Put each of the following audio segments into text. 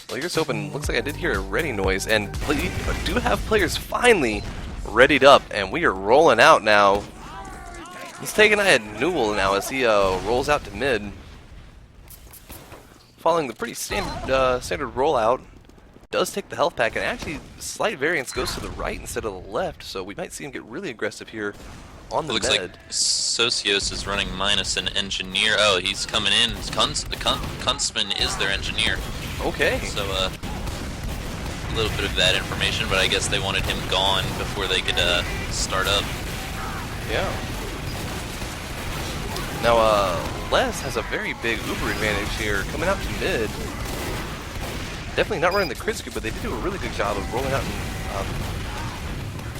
Well, here's hoping. Looks like I did hear a ready noise, and we do have players finally readied up, and we are rolling out now. Let's take an eye at Newell now as he rolls out to mid. Following the pretty standard rollout, does take the health pack, and actually slight variance goes to the right instead of the left, so we might see him get really aggressive here on the Looks med. like Socios is running minus an engineer. Oh, he's coming in. The Kunstman is their engineer. Okay. So a little bit of that information, but I guess they wanted him gone before they could start up. Yeah. Now, Les has a very big Uber advantage here, coming out to mid. Definitely not running the crit scoop, but they did do a really good job of rolling out and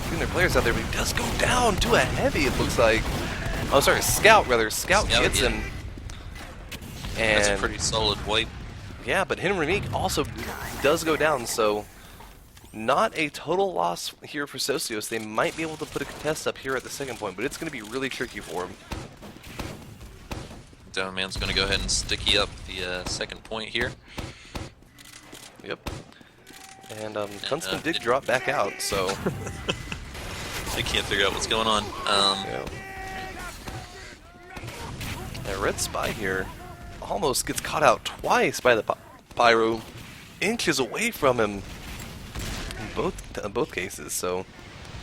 getting their players out there. But he does go down to a heavy, it looks like. Oh, sorry, Scout, rather. Scout gets him. And that's a pretty solid wipe. yeah, but Henry also does go down, so not a total loss here for Socios. They might be able to put a contest up here at the second point, but it's going to be really tricky for him. Downman's going to go ahead and sticky up the second point here. Yep. And Kunstman did drop back out, so I can't figure out what's going on. yeah. That Red Spy here almost gets caught out twice by the Pyro, inches away from him in both cases. So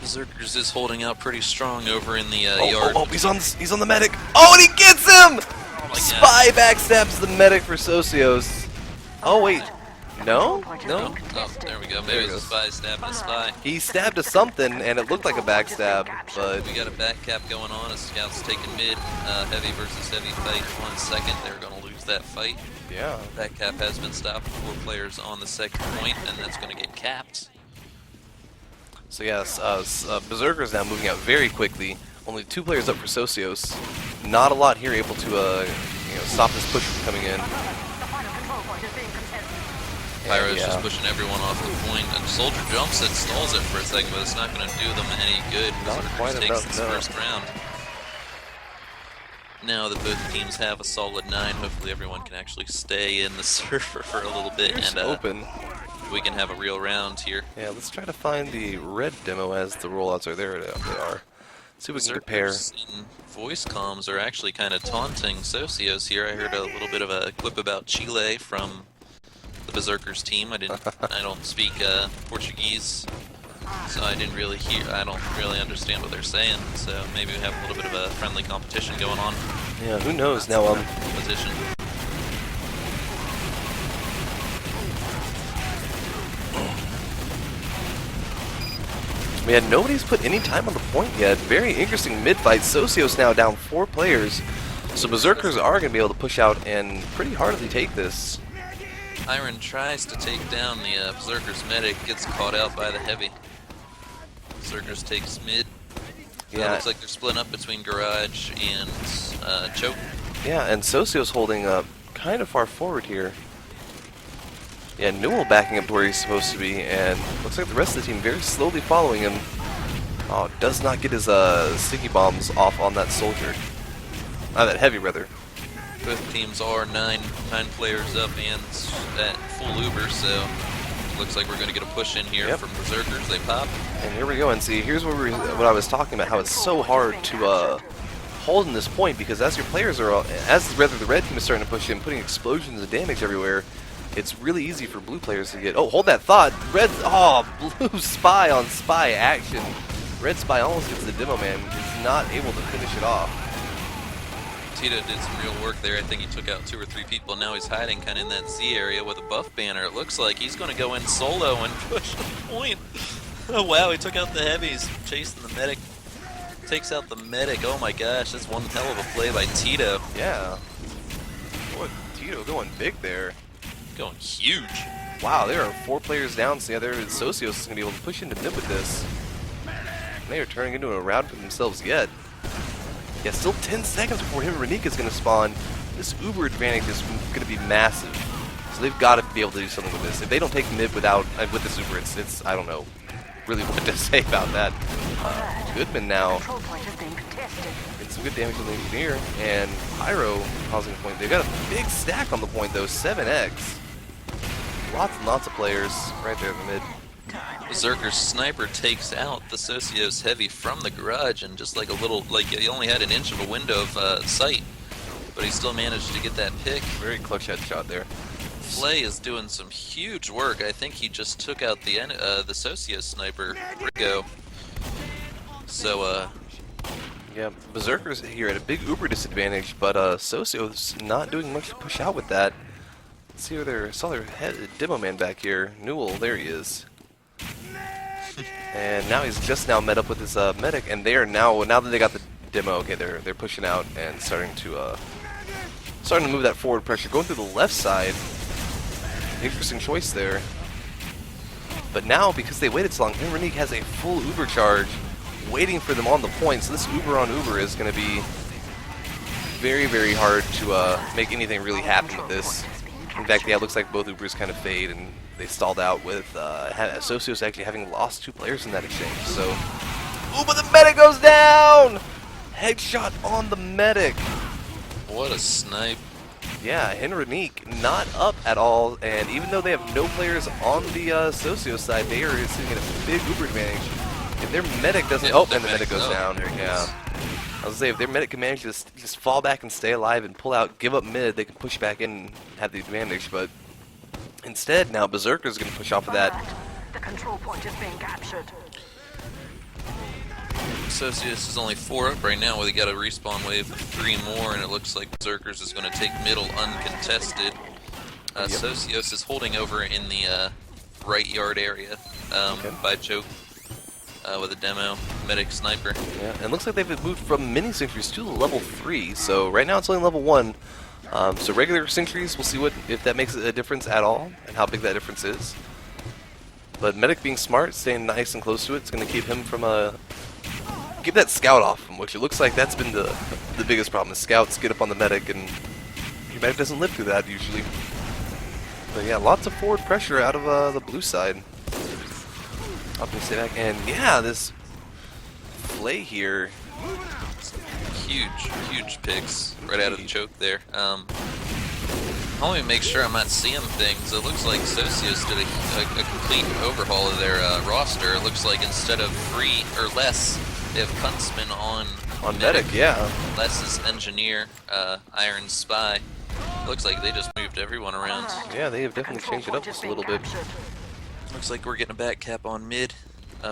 Berserkers is holding out pretty strong over in the yard. oh, he's on the medic. Oh, and he gets him! Oh my Spy backstabs the medic for Socios. Oh wait, no? No? Oh, there we go. Maybe it's a spy stabbing a spy. He stabbed to something, and it looked like a backstab, but We got a back cap going on. A scout's taking mid. Heavy versus heavy fight. 1 second. They're going to lose that fight. yeah. Back cap has been stopped. 4 players on the second point, and that's going to get capped. So yes, Berserker's now moving out very quickly. Only 2 players up for Socios. Not a lot here able to stop this push from coming in. Pyro's yeah. just pushing everyone off the point, and Soldier jumps it, stalls it for a second, but it's not going to do them any good. Not quite Berserkers enough, takes this no. first round. Now that both teams have a solid 9, hopefully everyone can actually stay in the server for a little bit, Here's and open. we can have a real round here. Yeah, let's try to find the red demo as the rollouts are there. They are. See if we can compare. Berserkers in voice comms are actually kind of taunting Socios here. I heard a little bit of a clip about Chile from the Berserkers team. I don't speak Portuguese, so I don't really understand what they're saying. So maybe we have a little bit of a friendly competition going on. Yeah, who knows now? Position. Man, nobody's put any time on the point yet. Very interesting mid-fight. Socios now down 4 players. So Berserkers are going to be able to push out and pretty hardly take this. Iron tries to take down the Berserkers medic, gets caught out by the heavy. Berserkers takes mid. Yeah. Looks like they're splitting up between Garage and Choke. Yeah, and Socios holding up kind of far forward here. Yeah, Newell backing up to where he's supposed to be, and looks like the rest of the team very slowly following him. Oh, does not get his sticky bombs off on that soldier. That heavy, rather. Both teams are 9 players up and at full Uber, so looks like we're going to get a push in here from Berserkers. They pop. And here we go, and see, here's what I was talking about, how it's so hard to hold in this point, because as your players are, the red team is starting to push in, putting explosions and damage everywhere, it's really easy for blue players to get, oh, hold that thought, blue spy on spy action. Red spy almost gets the demo man, is not able to finish it off. Tito did some real work there. I think he took out 2 or 3 people. Now he's hiding kind of in that Z area with a buff banner. It looks like he's going to go in solo and push the point. Oh wow, he took out the heavies, chasing the medic. Takes out the medic. Oh my gosh, that's one hell of a play by Tito. Yeah. Boy, Tito going big there. Going huge. Wow, there are 4 players down, so yeah, Socios is going to be able to push into mid with this. They are turning into a round for themselves yet. Yeah, still 10 seconds before him and Renika is going to spawn. This Uber advantage is going to be massive. So they've got to be able to do something with this. If they don't take mid with this Uber, it's I don't know really what to say about that. Goodman now getting some good damage on the engineer, and Pyro causing a point. They've got a big stack on the point though, 7x. lots and lots of players right there in the mid. Berserker's sniper takes out the Socios heavy from the garage, and just like a little, like he only had an inch of a window of sight, but he still managed to get that pick. Very clutch headshot there. Flay is doing some huge work. I think he just took out the Socios sniper, Rigo. So, yeah, Berserker's here at a big Uber disadvantage, but Socios not doing much to push out with that. Let's see where saw their head demo man back here. Newell, there he is. And now he's just now met up with his medic, and they are now that they got the demo, okay, they're pushing out and starting to move that forward pressure, going through the left side. Interesting choice there. But now, because they waited so long, Renique has a full Uber charge waiting for them on the point, so this Uber on Uber is going to be very, very hard to make anything really happen with this. In fact, yeah, it looks like both Ubers kind of fade, and they stalled out with Socios actually having lost 2 players in that exchange. So, ooh, but the medic goes down! Headshot on the medic. what a snipe. Yeah, Renique not up at all, and even though they have no players on the Socios side, they are sitting in a big Uber advantage. If their medic doesn't, and the medic goes down. Yeah, I was gonna say if their medic can manage to just fall back and stay alive and pull out, give up mid, they can push back in and have the advantage. But instead, now Berserker's gonna push off of that. The control point is being captured. Socios is only 4 up right now, where they got a respawn wave of 3 more, and it looks like Berserkers is going to take middle uncontested. Socios is holding over in the right yard area by choke with a demo medic sniper. Yeah, and it looks like they've moved from mini sentries to level 3. So right now it's only level 1. So regular sentries, we'll see if that makes a difference at all, and how big that difference is. But medic being smart, staying nice and close to it, it's going to keep him from get that scout off him, which it looks like that's been the biggest problem. The scouts get up on the medic, and your medic doesn't live through that usually. But yeah, lots of forward pressure out of the blue side. Up and stay back, and yeah, this Flay here. Huge picks right out of the choke there. I want to make sure I'm not seeing things. It looks like Socios did a complete overhaul of their roster. It looks like instead of 3 or less, they have Kunstman on medic, yeah. Less is engineer, Iron Spy. It looks like they just moved everyone around. Yeah, they have definitely changed it up just a little bit. Looks like we're getting a back cap on mid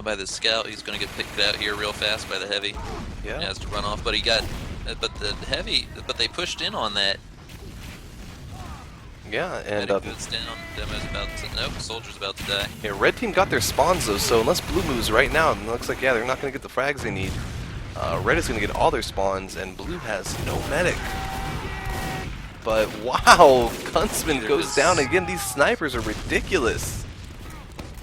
by the scout. He's going to get picked out here real fast by the heavy. Yeah. He has to run off, but they pushed in on that. Yeah, and goes down. Demo's about to, nope, Soldier's about to die. yeah, red team got their spawns though, so unless blue moves right now, it looks like, yeah, they're not going to get the frags they need. Red is going to get all their spawns, and blue has no medic. But wow, Kunstman goes down again. These snipers are ridiculous.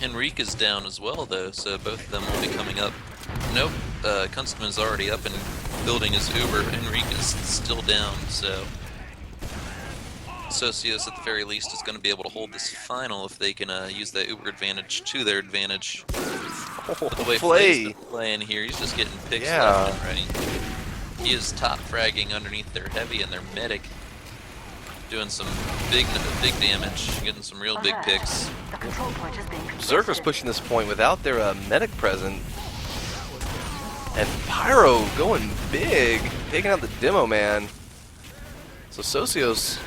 Henrique is down as well though, so both of them will be coming up. Nope, Kunstman's already up and building his Uber. Henrique is still down, so Socios at the very least is going to be able to hold this final if they can use that Uber advantage to their advantage. But the way Flay's playing here, he's just getting picks left and right. He is top fragging underneath their heavy and their medic, doing some big damage, getting some real big picks. Berserker's pushing this point without their medic present. And Pyro going big, taking out the demo man. So Socios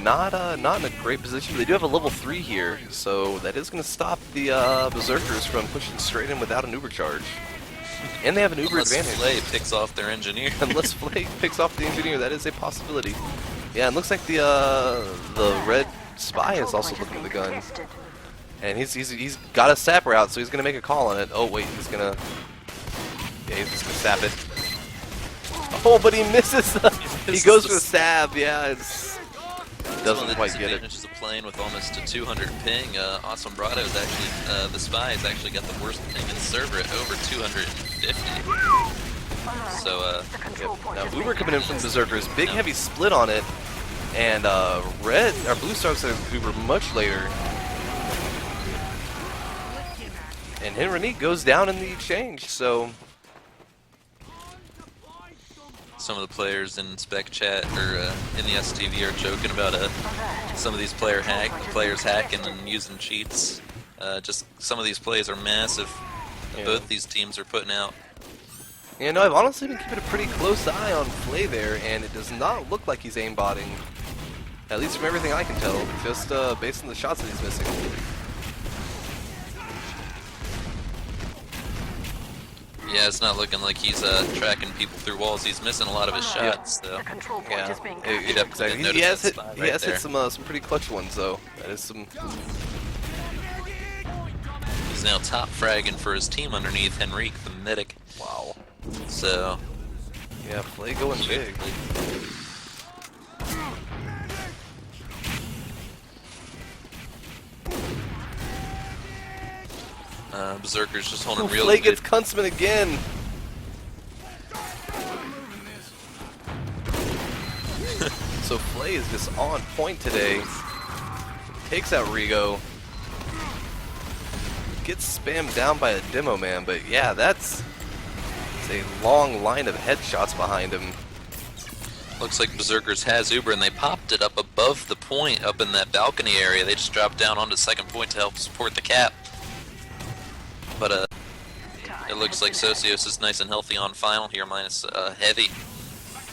not in a great position. They do have a level 3 here, so that is going to stop the Berserkers from pushing straight in without an Uber charge. And they have an Uber advantage. Flay picks off their engineer. Unless Flay picks off the engineer, that is a possibility. Yeah, it looks like the red spy is also looking at the gun. And he's got a sapper out, so he's gonna make a call on it. Oh wait, he's just gonna sap it. Oh, but he misses. He goes for the stab. Yeah, doesn't quite get it. Advantages of playing with almost a 200 ping. Awesome Brado is actually the spy has actually got the worst ping in the server at over 250. So now Uber coming in from Berserkers, big heavy split on it, and blue starts their Uber much later. And Renique goes down in the exchange, so Some of the players in spec chat or in the STV are joking about some of these players hacking and using cheats. Just some of these plays are massive that Yeah. both these teams are putting out. Yeah, no, I've honestly been keeping a pretty close eye on Flay there, and it does not look like he's aimbotting. At least from everything I can tell, just based on the shots that he's missing. Yeah, it's not looking like he's tracking people through walls. He's missing a lot of his shots, though. The control point Yeah, is being it- captured. exactly. Notice He has that hit, spot he right has there. hit some pretty clutch ones, though. That is some. He's now top fragging for his team underneath Henrique, the medic. Wow. So, Yeah, Flay going big. Berserker's just holding Ooh, real Flay good. gets Kunstman again. So Flay is just on point today. Takes out Rigo. Gets spammed down by a demo man, but yeah, that's a long line of headshots behind him. Looks like Berserkers has Uber, and they popped it up above the point, up in that balcony area. They just dropped down onto second point to help support the cap. But it looks like Socios is nice and healthy on final here, minus heavy.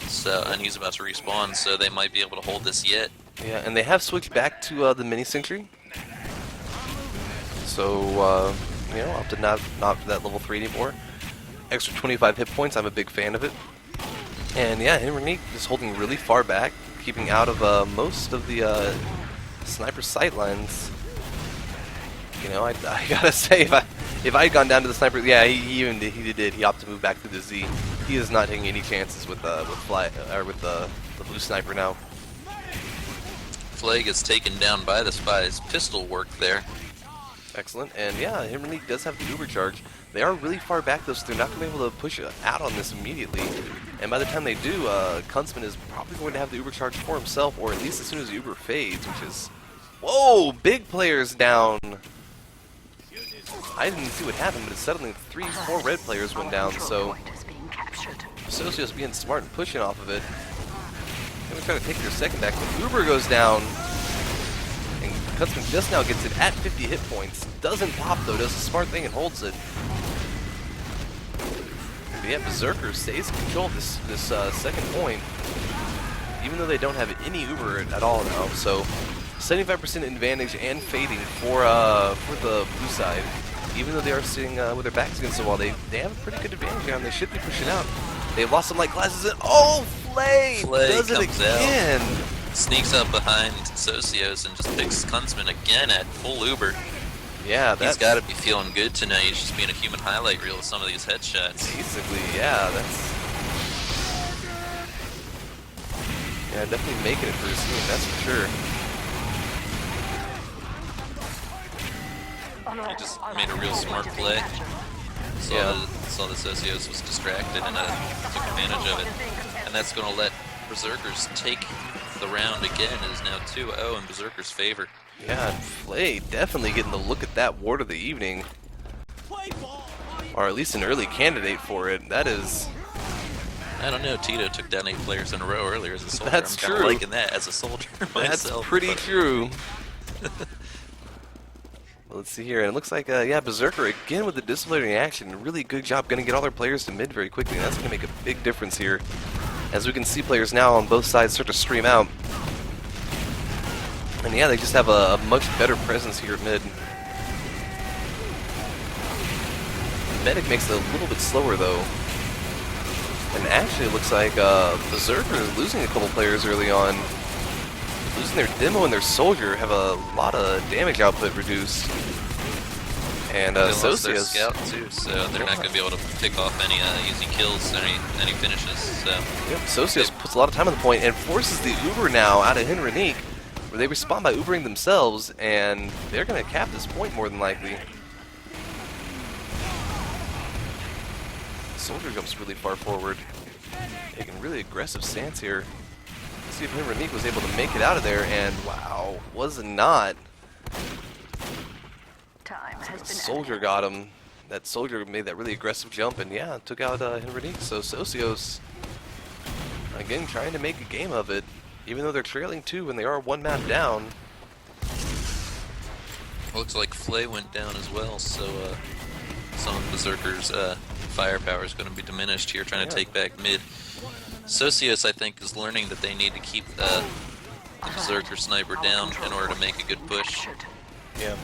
So, and he's about to respawn, so they might be able to hold this yet. Yeah, and they have switched back to the mini sentry. So you know, I'll have to not that level 3 anymore. Extra 25 hit points. I'm a big fan of it. And yeah, Henrique is holding really far back, keeping out of most of the sniper sight lines. You know, I gotta say, if I had gone down to the sniper, yeah, he did. He opted to move back through the Z. He is not taking any chances with the blue sniper now. Flay gets taken down by the spy's pistol work there. Excellent, and yeah, Henrique does have the Uber charge. They are really far back though, so they're not going to be able to push out on this immediately. And by the time they do, Kunstman is probably going to have the Uber charge for himself, or at least as soon as the Uber fades, which is... Whoa! Big players down! I didn't see what happened, but suddenly 3-4 red players went down, so... Point is being captured. Socios being smart and pushing off of it. They're going to try to take their second back, but Uber goes down. And Kunstman just now gets it at 50 hit points. Doesn't pop though, does a smart thing and holds it. But yeah, Berserker stays in control of this second point, even though they don't have any Uber at all now. So 75% advantage and fading for the blue side. Even though they are sitting with their backs against the wall, they have a pretty good advantage here, and they should be pushing out. They've lost some light glasses, and oh, Flay does it comes again. out, sneaks up behind Socios and just picks Kunstman again at full Uber. Yeah, He's got to be feeling good tonight. He's just being a human highlight reel with some of these headshots. basically, yeah, definitely making it for his team, that's for sure. He just made a real smart play. Saw the Socios was distracted and took advantage of it. And that's going to let Berserkers take the round again. It is now 2-0 in Berserkers' favor. Yeah, Flay definitely getting the look at that ward of the evening. Or at least an early candidate for it. That is... I don't know, Tito took down 8 players in a row earlier as a soldier. That's I'm kind of true. liking that as a soldier That's myself. pretty but- true. Well, let's see here, and it looks like, yeah, Berserker again with the disciplinary action. Really good job, going to get all their players to mid very quickly. That's going to make a big difference here. As we can see players now on both sides start to stream out. And yeah, they just have a much better presence here at mid. Medic makes it a little bit slower though. And actually it looks like Berserker is losing a couple players early on. Losing their demo and their soldier have a lot of damage output reduced. And They lost their Socios, scout too, so they're not going to be able to pick off any easy kills, any finishes. So yep, Socios puts a lot of time on the point and forces the Uber now out of Henrique, where they respond by Ubering themselves, and they're going to cap this point more than likely. Soldier jumps really far forward, taking really aggressive stance here. Let's see if Henrique was able to make it out of there, and wow, was not. Time has been Soldier got him. That soldier made that really aggressive jump, and yeah, took out Henrique. So Socios again, trying to make a game of it, even though they're trailing 2 and they are 1 map down. Looks like Flay went down as well, so some of Berserker's firepower is going to be diminished here, trying to take back mid. Socios, I think, is learning that they need to keep the Berserker sniper down in order to make a good push. Yeah,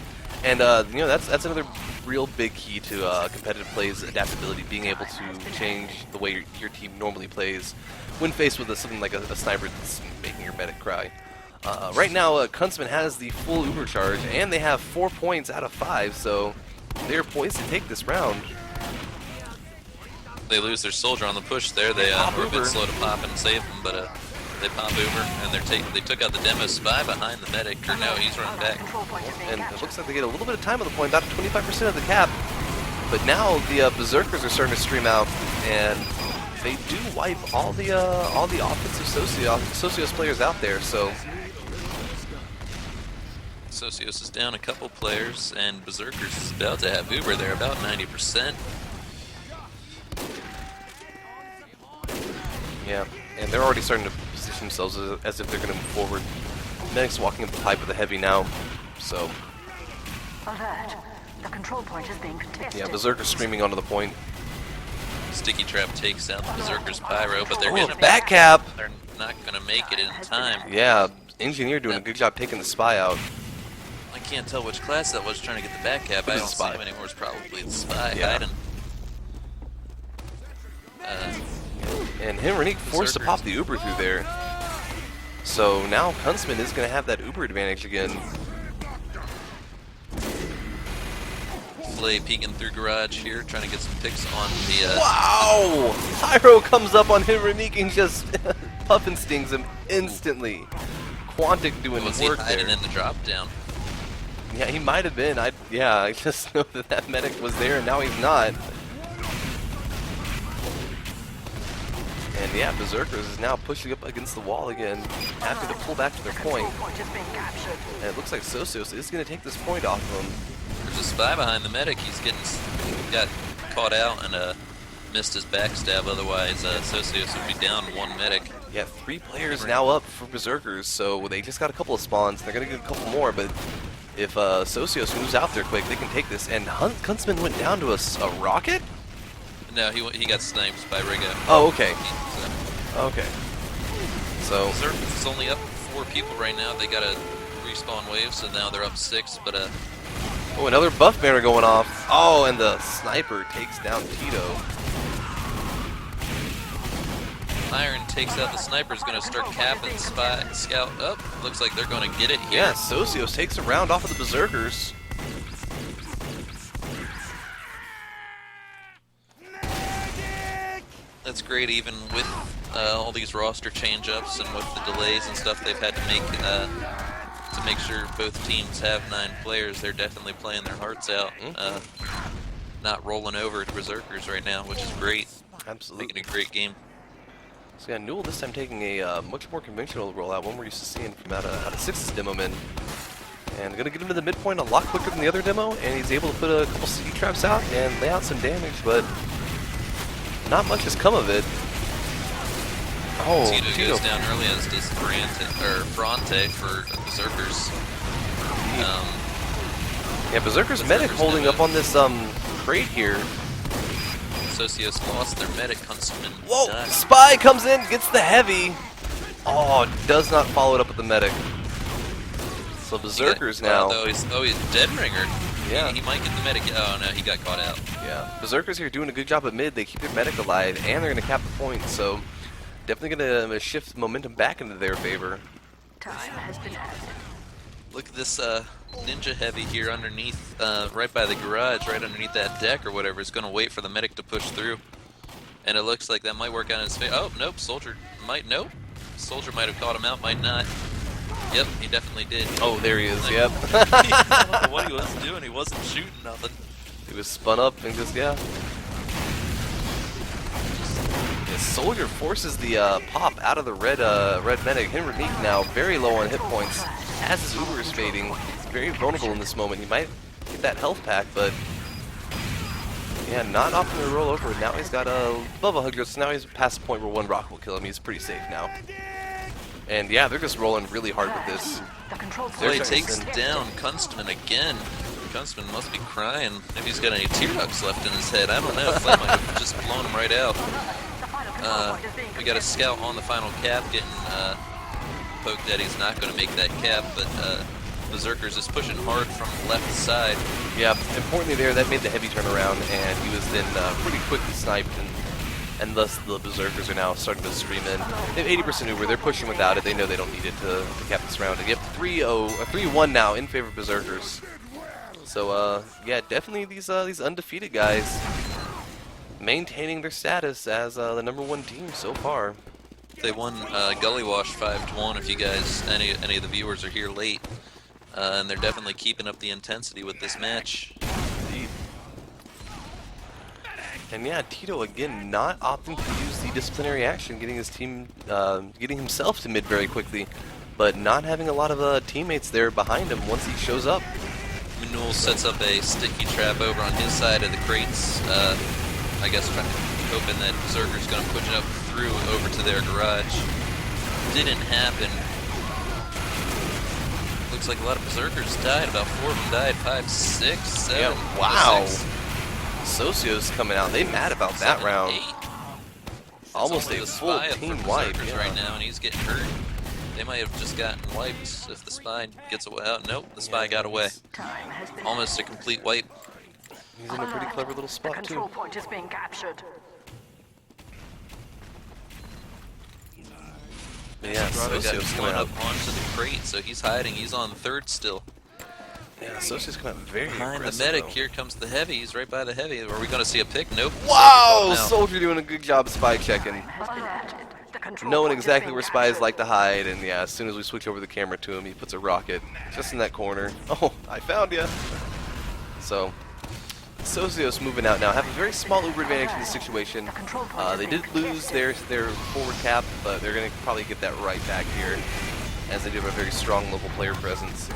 and you know, that's another real big key to competitive plays: adaptability, being able to change the way your team normally plays when faced with something like a sniper that's making your medic cry. Right now, Kunstmann has the full Uber charge, and they have 4 points out of 5, so they're poised to take this round. They lose their soldier on the push there. They were a bit slow to pop and save him, but they pop Uber, and they took out the demo spy behind the medic, or no, he's running back. And it looks like they get a little bit of time on the point, about 25% of the cap. But now the Berserkers are starting to stream out, and they do wipe all the offensive Socios players out there. So Socios is down a couple players, and Berserkers is about to have Uber there, about 90%. yeah, and they're already starting to position themselves as if they're going to move forward. Medic's walking up the pipe with a heavy now, so Alert. The control point is being contested. yeah, Berserker's streaming onto the point. Sticky Trap takes out the Berserker's pyro, but they're Oh, getting back cap! They're not going to make it in time. Yeah, Engineer doing a good job taking the spy out. I can't tell which class that was trying to get the back cap. I was don't the spy. see him anymore. It's probably the spy Yeah. hiding. And him and Renique forced to pop the Uber through there. So now Kunstmann is going to have that Uber advantage again. Flay peeking through garage here, trying to get some picks on the. Wow! Pyro comes up on him, Renique, and just puff and stings him instantly. Quantic doing Was he work hiding there. in the drop down? Yeah, he might have been. I just know that medic was there, and now he's not. And yeah, Berserkers is now pushing up against the wall again, happy to pull back to their point. Point is being captured. And it looks like Socios is going to take this point off of him. There's a spy behind the medic. Got caught out and missed his backstab. Otherwise, Socios would be down 1 medic. Yeah, 3 players now up for Berserkers, so they just got a couple of spawns. They're going to get a couple more, but if Socios moves out there quick, they can take this. And Kunstmann went down to a rocket? No, he got sniped by Rigo. Oh, okay. Okay. So Berserkers is only up 4 people right now. They got a respawn wave, so now they're up 6. But oh, another buff banner going off. Oh, and the sniper takes down Tito. Iron takes out the sniper. Is going to start capping spy scout up. Looks like they're going to get it here. Yeah, Socios takes a round off of the Berserkers. That's great, even with all these roster change-ups and with the delays and stuff they've had to make sure both teams have 9 players. They're definitely playing their hearts out, not rolling over at Berserkers right now, which is great. Absolutely. Making a great game. So yeah, Newell this time taking a much more conventional rollout, one we're used to seeing from out of 6's demo men. And going to get him to the midpoint a lot quicker than the other demo, and he's able to put a couple CD traps out and lay out some damage, but not much has come of it. Oh, Tito goes down early, as does Bronte for Berserkers. Yeah, Berserker's medic holding up on this crate here. Socios lost their medic. Kunstmann Whoa! died. Spy comes in, gets the heavy. Oh, does not follow it up with the medic. So Berserkers now. He's dead ringer. Yeah. He might get the medic. Oh no, he got caught out. Yeah, Berserkers here doing a good job at mid. They keep their medic alive, and they're going to cap the point. So definitely going to shift momentum back into their favor. Time has been added. Look at this ninja heavy here underneath, right by the garage, right underneath that deck or whatever. It's going to wait for the medic to push through. And it looks like that might work out in his favor. Oh, nope, Soldier might, nope. Soldier might have caught him out, might not. Yep, he definitely did. Oh, there he is, yep. I don't know what he was doing. He wasn't shooting nothing. He was spun up and just, yeah. Soldier forces the pop out of the red medic. Renique now very low on hit points. As his Uber is fading, he's very vulnerable in this moment. He might get that health pack, but Yeah, not opting to roll over. Now he's got above 100, so now he's past the point where one rock will kill him. He's pretty safe now. And yeah, they're just rolling really hard with this. The control point Flay is takes being down Kunstman again. Kunstman must be crying. Maybe he's got any tear ducts left in his head. I don't know. Flay might have just blown him right out. The final control point is being We got a scout on the final cap getting poked at. He's not going to make that cap, but Berserkers is pushing hard from the left side. Yeah, importantly there, that made the heavy turnaround, and he was then pretty quickly sniped, and thus the Berserkers are now starting to stream in. They have 80% Uber, they're pushing without it, they know they don't need it to cap this round. And you have 3-1 now in favor of Berserkers. So, yeah, definitely these undefeated guys maintaining their status as the #1 team so far. They won Gully Wash 5-1 if you guys, any of the viewers are here late. And they're definitely keeping up the intensity with this match. Indeed. And yeah, Tito again not opting to use the disciplinary action, getting his team, getting himself to mid very quickly, but not having a lot of teammates there behind him once he shows up. Manul sets up a sticky trap over on his side of the crates. I guess hoping that Berserker's going to push it up through over to their garage. Didn't happen. Looks like a lot of Berserkers died. About 4 of them died. 5, 6, 7. Yeah, wow. 6. Socios coming out. They mad about that 7, round. 8. Almost Only a the full spy up team for wipe. Berserkers Yeah. right now, and he's getting hurt. They might have just gotten wiped if the spy gets away. Oh, nope, the spy got away. time has been Almost a complete wipe. He's in a pretty clever little The spot control too. point is being captured. But yeah, Bravo got Socios coming one out. up onto the crate, so he's hiding. He's on third still. Yeah, Socios coming out very Behind the aggressive, medic, though. here comes the heavy. He's right by the heavy. Are we going to see a pick? Nope. Wow! Now. Soldier doing a good job spy checking. Has been added. The control Knowing point is exactly being where spies captured. like to hide, and yeah, as soon as we switch over the camera to him, he puts a rocket just in that corner. Oh, I found you! So, Socios moving out now, have a very small Uber advantage in this situation. They did lose their forward cap, but they're going to probably get that right back here, as they do have a very strong local player presence.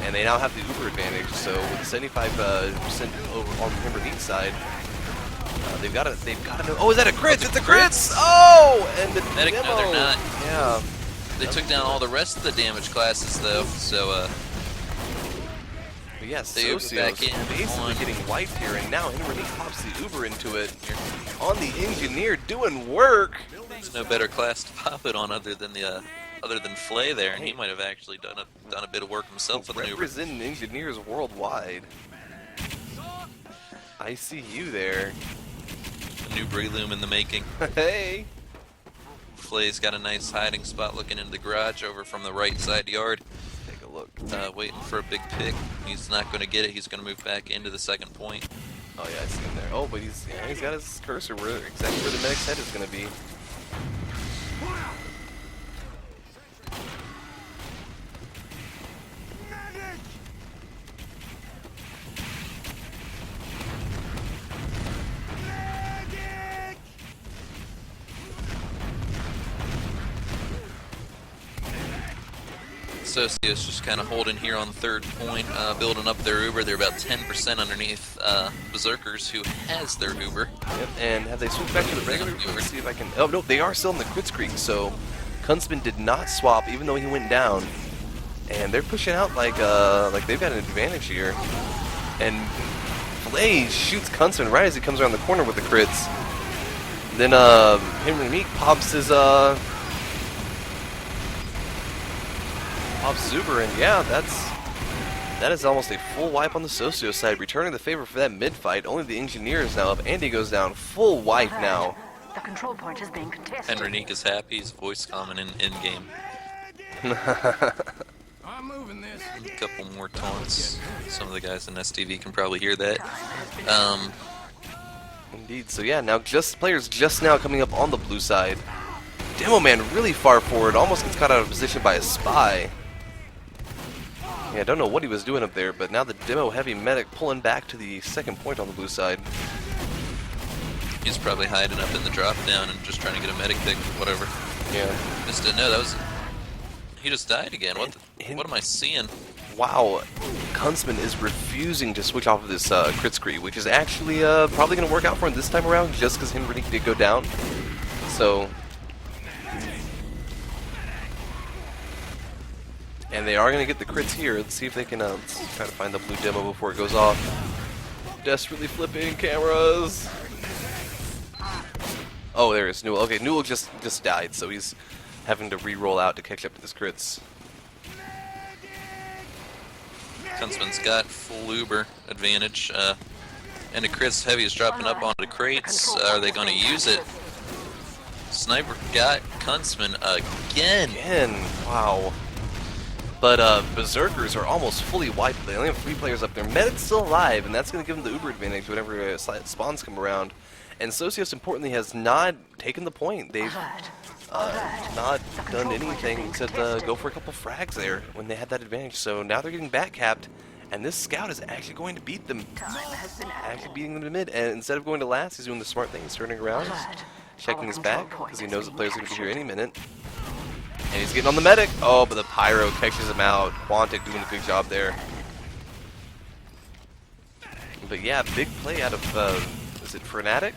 And they now have the Uber advantage, so with 75% over on the Timberheat side, they've got to know. Oh, is that a crit? It's a crits! Oh, and the Medic, demo. no, they're not. Yeah. They took down all the rest of the damage classes, though, so, But yeah, They Uber back Socios in basically on- getting wiped here, and now Henry pops the Uber into it. On the engineer doing work. there's no better class to pop it on other than Flay there, and he might have actually done a bit of work himself with an Uber. Representing engineers worldwide. I see you there. A new Breloom in the making. Hey. Flay's got a nice hiding spot looking into the garage over from the right side yard. Take a look. Waiting for a big pick. He's not going to get it. He's going to move back into the second point. Oh yeah, I see him there. Oh, but he's got his cursor exactly where the medic's head is going to be. Socios just kind of holding here on third point, building up their Uber. They're about 10% underneath Berserkers, who has their Uber. Yep. And have they switched back to the regular? Let's see if I can. Oh no, they are still in the crits creek. So Kunstman did not swap, even though he went down. And they're pushing out like they've got an advantage here. And Blaze shoots Kunstman right as he comes around the corner with the crits. Then Henry Meek pops his pops Zuber, and yeah, that is almost a full wipe on the Socio side, returning the favor for that mid fight. Only the engineers now up. Andy goes down, full wipe now. The control point is being contested. Henrinique is happy. He's voice common in game. I'm moving this. A couple more taunts. Some of the guys in STV can probably hear that. Indeed. So yeah, now players just now coming up on the blue side. Demo Man really far forward, almost gets caught out of position by a spy. Yeah, I don't know what he was doing up there, but now the demo heavy medic pulling back to the second point on the blue side. He's probably hiding up in the drop down and just trying to get a medic pick, whatever. Yeah. Missed it. No, that was. He just died again. What am I seeing? wow, Kunstman is refusing to switch off of this crit scree, which is actually probably going to work out for him this time around, just because him and Renique did go down. So, and they are going to get the crits here. Let's see if they can let's try to find the blue demo before it goes off. Desperately flipping cameras. Oh, there is Newell. Okay, Newell just died, so he's having to re-roll out to catch up to his crits. Kunstman's got full Uber advantage, and the crits heavy is dropping up onto crates. Are they going to use it? Sniper got Kunstman again. Wow. But Berserkers are almost fully wiped. They only have 3 players up there. Medic's still alive, and that's going to give them the Uber advantage whenever spawns come around. And Socios, importantly, has not taken the point. They've not done anything except go for a couple frags there when they had that advantage. So now they're getting back capped, and this scout is actually going to beat them. Actually beating them to mid, and instead of going to last, he's doing the smart thing. He's turning around, checking his back, because he knows the player's going to be here any minute. And he's getting on the medic. Oh, but the Pyro catches him out. Quantic doing a good job there. But yeah, big play out of, is it Frantic?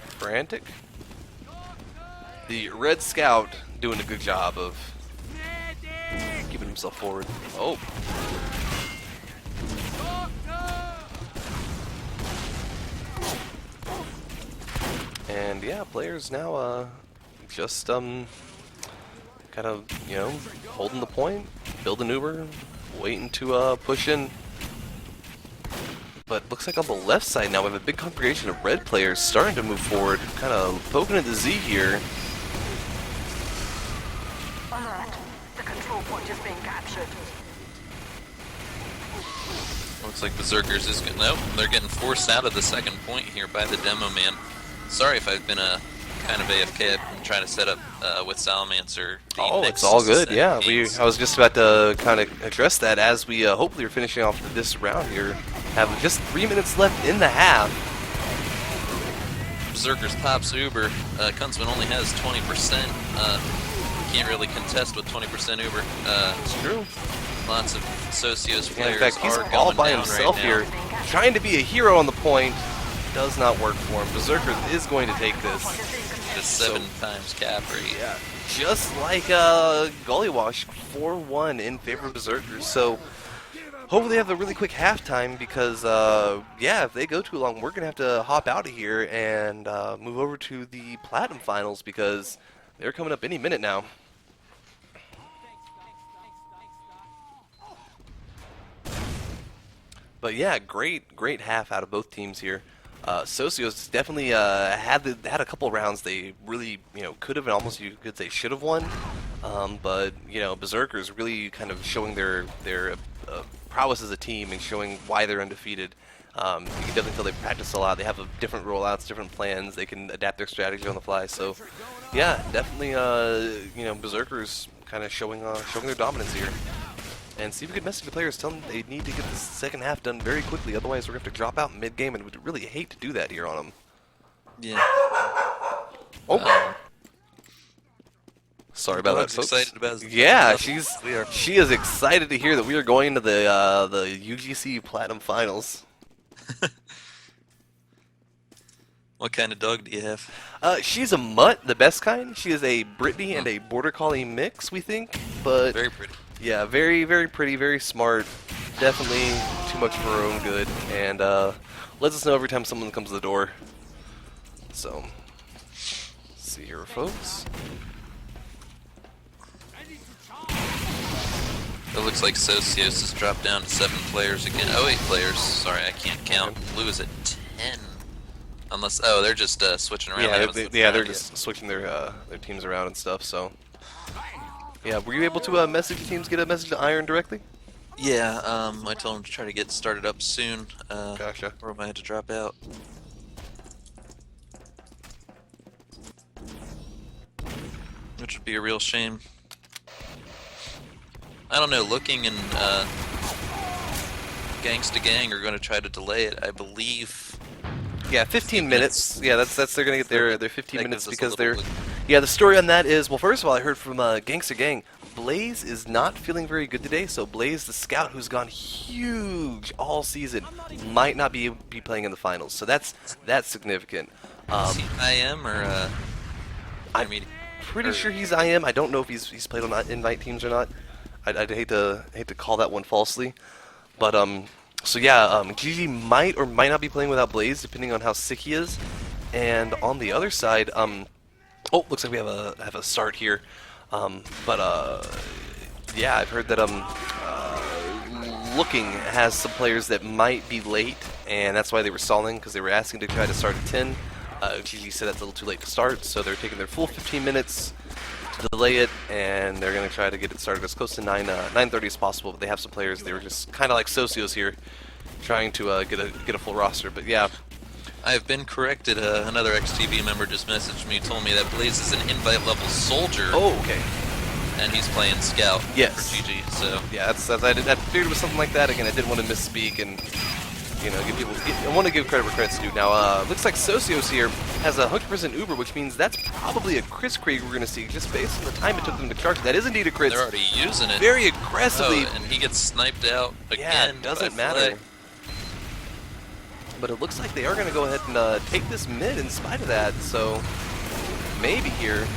The Red Scout doing a good job of giving himself forward. Oh. And yeah, players now just kind of, you know, holding the point, building Uber, waiting to push in. But looks like on the left side now we have a big congregation of red players starting to move forward, kind of poking at the Z here. Alert. The control point is being captured. Looks like Berserkers is good. Nope, they're getting forced out of the second point here by the demo man. Sorry if I've been a kind of AFK. I've been trying to set up with Salamancer. Oh, it's all good. Yeah, I was just about to kind of address that as we hopefully are finishing off this round here. Have just 3 minutes left in the half. Berserkers pops Uber. Kunstman only has 20%. Can't really contest with 20% Uber. It's true. Lots of Socios players In fact, he's are all going by down himself right here, now. trying to be a hero on the point. Does not work for him. Berserker is going to take this. Just 7 times cap rate. Yeah, just like Gullywash, 4-1 in favor of Berserkers. So hopefully they have a really quick halftime because, yeah, if they go too long, we're going to have to hop out of here and move over to the Platinum Finals because they're coming up any minute now. But yeah, great half out of both teams here. Socios definitely had a couple rounds they really, you know, could have and almost you could say should have won. But you know, Berserkers really kind of showing their prowess as a team and showing why they're undefeated. You can definitely tell they practice a lot. They have different rollouts, different plans. They can adapt their strategy on the fly. So yeah, definitely you know, Berserkers kind of showing their dominance here. And see if we could message the players, tell them they need to get the second half done very quickly, otherwise we're going to have to drop out mid-game, and we'd really hate to do that here on them. Yeah. Oh! Sorry about that, folks. Excited about yeah, she is excited to hear that we are going to the UGC Platinum Finals. What kind of dog do you have? She's a mutt, the best kind. She is a Brittany and a Border Collie mix, we think, but Very pretty. yeah, very, very pretty, very smart. Definitely too much for her own good, and lets us know every time someone comes to the door. So, let's see here, folks. It looks like Socios has dropped down to 7 players again. Oh, 8 players. Sorry, I can't count. Blue is at 10. Unless, oh, they're just switching around. Yeah, they're just switching their teams around and stuff. So, yeah, were you able to message teams, get a message to Iron directly? Yeah, I told them to try to get started up soon. Gotcha. Or I had to drop out. Which would be a real shame. I don't know, Looking and Gangsta Gang are going to try to delay it, I believe. Yeah, 15 minutes. Yeah, that's they're gonna get their 15 minutes because they're. Yeah, the story on that is, well, first of all, I heard from Gangsta Gang Blaze is not feeling very good today, so Blaze, the scout who's gone huge all season, might not be playing in the finals. So that's significant. Is he IM or I'm pretty sure he's IM. I don't know if he's played on invite teams or not. I'd hate to call that one falsely, but so yeah, GG might or might not be playing without Blaze, depending on how sick he is. And on the other side, oh, looks like we have a start here. Yeah, I've heard that Looking has some players that might be late, and that's why they were stalling, because they were asking to try to start at 10. GG said that's a little too late to start, so they're taking their full 15 minutes to delay it, and they're going to try to get it started as close to 9:30 as possible. But they have some players, they were just kind of like Socios here, trying to get a full roster. But yeah. I have been corrected. Another XTV member just messaged me, told me that Blaze is an invite level soldier. Oh, okay. And he's playing scout yes. for GG. So yeah, I figured it was something like that. Again, I didn't want to misspeak and give people. I want to give credit where credit's due. Now, looks like Socios here has a 100% Uber, which means that's probably a Chris Krieg we're going to see just based on the time it took them to charge. That is indeed a crit. They're already using it very aggressively. Oh, and he gets sniped out again. Yeah, it doesn't matter. But it looks like they are going to go ahead and take this mid in spite of that. So maybe here.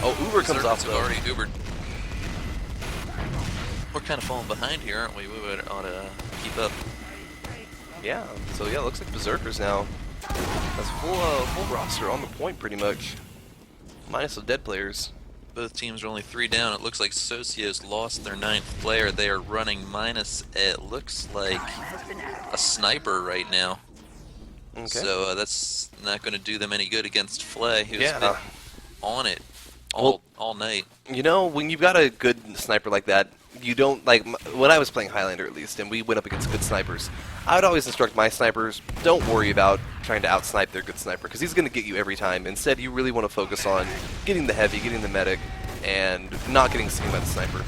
Oh, Uber comes off though. Already Ubered. We're kind of falling behind here, aren't we? We ought to keep up. Yeah. So yeah, it looks like Berserkers now. That's full roster on the point pretty much, minus the dead players. Both teams are only 3 down. It looks like Socios lost their 9th player. They are running minus, it looks like, a sniper right now. Okay. So that's not going to do them any good against Flay, who's been on it all night. You know, when you've got a good sniper like that, you don't, like, when I was playing Highlander at least, and we went up against good snipers, I would always instruct my snipers, don't worry about trying to out-snipe their good sniper, because he's going to get you every time. Instead, you really want to focus on getting the heavy, getting the medic, and not getting seen by the sniper.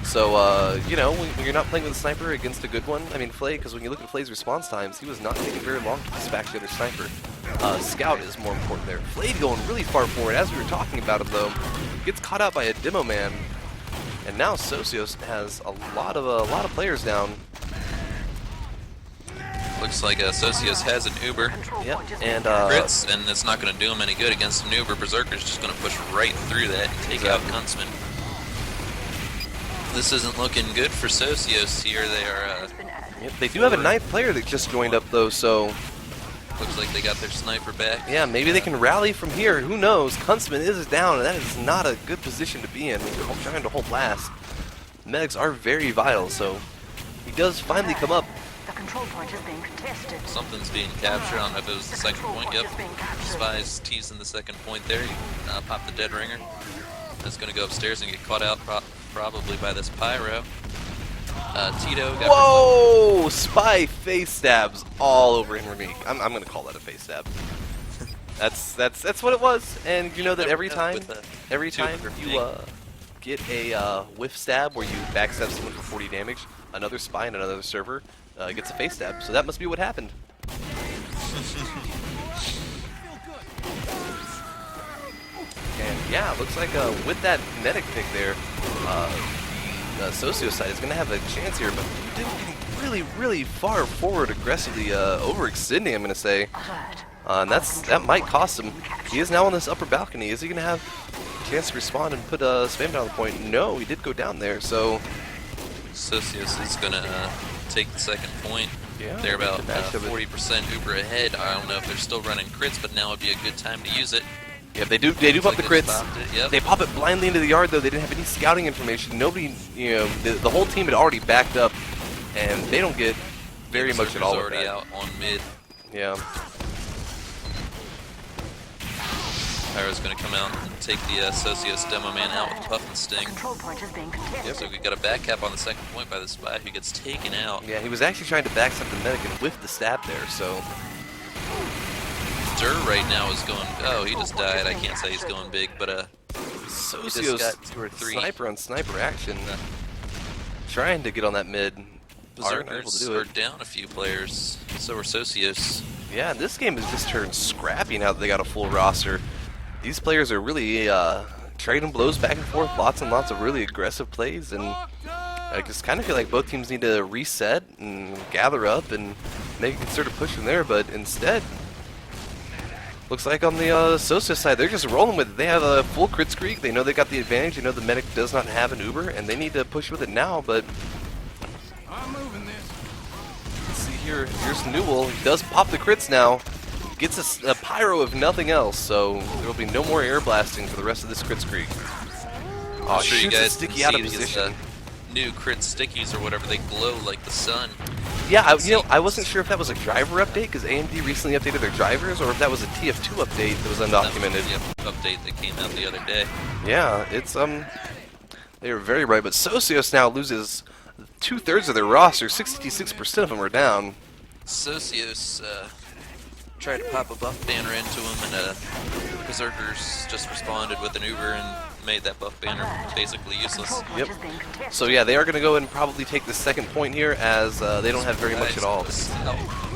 So, you know, when you're not playing with a sniper against a good one, I mean, Flay, because when you look at Flay's response times, he was not taking very long to dispatch the other sniper. Scout is more important there. Flay going really far forward, as we were talking about him, though, gets caught out by a demo man. And now Socios has a lot of players down. Looks like Socios has an Uber. Yep. And crits, and it's not going to do him any good against an Uber. Berserker's just going to push right through that and take out Kunstman. This isn't looking good for Socios here. They are. Yep, they do have a 9th player that just joined up though, so looks like they got their sniper back. Yeah, maybe they can rally from here. Who knows? Kunstman is down, and that is not a good position to be in when you're trying to hold last. Medics are very vital, so he does finally come up. The control point is being contested. Something's being captured. I don't know if it was the second point. Yep. Spies teasing the second point there. You pop the dead ringer. That's going to go upstairs and get caught out probably by this pyro. Tito got... Whoa! Spy face stabs all over Henrik. I'm going to call that a face stab. That's what it was. And you know that every time you get a whiff stab where you backstab someone for 40 damage, another spy in another server gets a face stab. So that must be what happened. And yeah, looks like with that medic pick there, Socios side is going to have a chance here, but getting really far forward aggressively, overextending, I'm going to say. And that might cost him. He is now on this upper balcony. Is he going to have a chance to respond and put spam down the point? No, he did go down there, so... Socios is going to take the second point. Yeah, they're about 40% Uber ahead. I don't know if they're still running crits, but now would be a good time to use it. Yeah, they do pop the crits. Yep. They pop it blindly into the yard, though. They didn't have any scouting information. Nobody, the whole team had already backed up, and they don't get very much at all. Already out on mid. Yeah. Pyro's going to come out and take the Socios demo man out with Puff and Sting. Yep. So we got a back cap on the second point by the spy who gets taken out. Yeah, he was actually trying to backstab the medic and whiff the stab there, so... Dur right now is going... Oh, he just died. I can't say he's going big, but Socios got 2 or 3. Sniper on sniper action. Trying to get on that mid. Berserkers are down a few players. So are Socios. Yeah, this game has just turned scrappy now that they got a full roster. These players are really trading blows back and forth, lots and lots of really aggressive plays, and I just kind of feel like both teams need to reset and gather up and make a concerted push from there, but instead, looks like on the Socia side, they're just rolling with it. They have a full crit streak. They know they got the advantage. They know the medic does not have an Uber, and they need to push with it now, but I'm moving this. let's see here. Here's Newell. He does pop the crits now. Gets a pyro if nothing else, so there will be no more air blasting for the rest of this crit streak. Oh, I'm sure you shoots a guys sticky can out see of these position. new crit stickies or whatever. They glow like the sun. Yeah, I wasn't sure if that was a driver update because AMD recently updated their drivers, or if that was a TF2 update that was undocumented. That was the update that came out the other day. Yeah, it's they were very bright, but Socios now loses 2/3 of their roster. 66% of them are down. Socios tried to pop a buff banner into him, and Berserkers just responded with an Uber and made that buff banner basically useless. Yep. So yeah, they are going to go and probably take the second point here, as they don't have very much at all.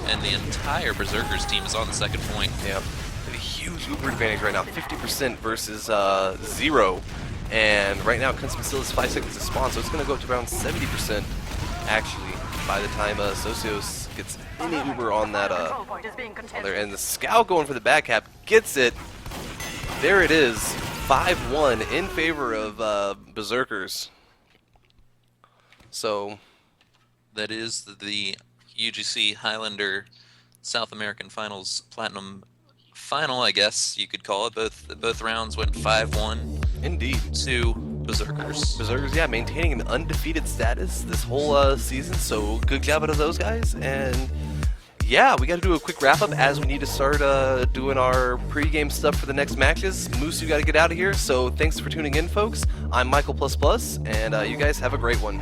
And the entire Berserkers team is on the second point. Yeah, a huge Uber advantage right now, 50% versus 0. And right now, Kunstman still has 5 seconds to spawn, so it's going to go up to around 70% actually by the time Socios gets any Uber on that on there. And the Scout going for the back cap gets it. There it is, 5-1 in favor of Berserkers. So that is the UGC Highlander South American Finals Platinum Final, I guess you could call it. Both rounds went 5-1. indeed. To Berserkers. Berserkers, yeah, maintaining an undefeated status this whole season, so good job out of those guys. And yeah, we got to do a quick wrap up as we need to start doing our pre-game stuff for the next matches. Moose, you got to get out of here, so thanks for tuning in, folks. I'm Michael++, and you guys have a great one.